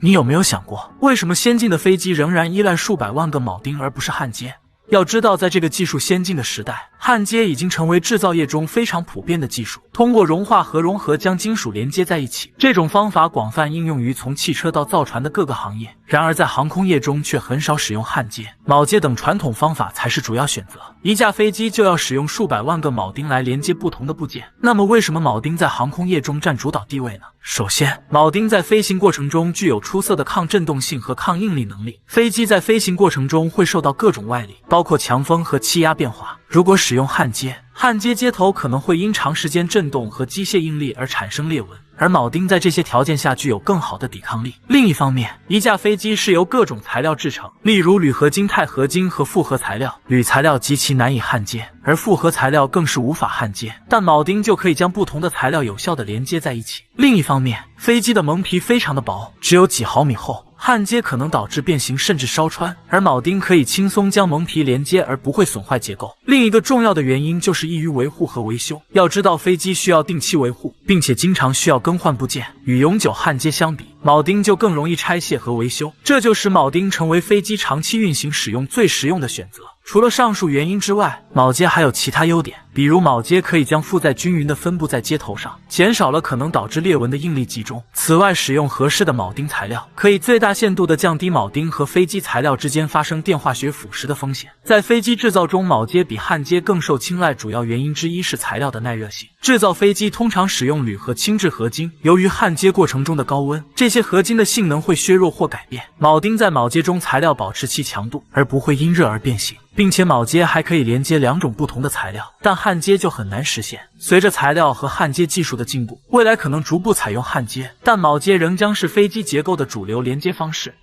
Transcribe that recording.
你有没有想过，为什么先进的飞机仍然依赖数百万个铆钉而不是焊接？要知道，在这个技术先进的时代，焊接已经成为制造业中非常普遍的技术。通过融化和融合将金属连接在一起，这种方法广泛应用于从汽车到造船的各个行业。然而，在航空业中却很少使用焊接、铆接等传统方法才是主要选择。一架飞机就要使用数百万个铆钉来连接不同的部件，那么为什么铆钉在航空业中占主导地位呢？首先，铆钉在飞行过程中具有出色的抗震动性和抗应力能力。飞机在飞行过程中会受到各种外力，包括强风和气压变化。如果使用焊接接头可能会因长时间震动和机械应力而产生裂纹，而铆钉在这些条件下具有更好的抵抗力。另一方面，一架飞机是由各种材料制成，例如铝合金、钛合金和复合材料。铝材料极其难以焊接，而复合材料更是无法焊接，但铆钉就可以将不同的材料有效地连接在一起。另一方面，飞机的蒙皮非常的薄，只有几毫米厚，焊接可能导致变形甚至烧穿，而铆钉可以轻松将蒙皮连接而不会损坏结构。另一个重要的原因就是易于维护和维修。要知道，飞机需要定期维护，并且经常需要更换部件，与永久焊接相比，铆钉就更容易拆卸和维修，这就使铆钉成为飞机长期运行使用最实用的选择。除了上述原因之外，铆接还有其他优点，比如铆接可以将负载均匀地分布在接头上，减少了可能导致裂纹的应力集中。此外，使用合适的铆钉材料，可以最大限度地降低铆钉和飞机材料之间发生电化学腐蚀的风险。在飞机制造中，铆接比焊接更受青睐，主要原因之一是材料的耐热性。制造飞机通常使用铝和轻质合金，由于焊接过程中的高温，这些合金的性能会削弱或改变。铆钉在铆接中，材料保持其强度，而不会因热而变形。并且铆接还可以连接两种不同的材料，但焊接就很难实现。随着材料和焊接技术的进步，未来可能逐步采用焊接，但铆接仍将是飞机结构的主流连接方式。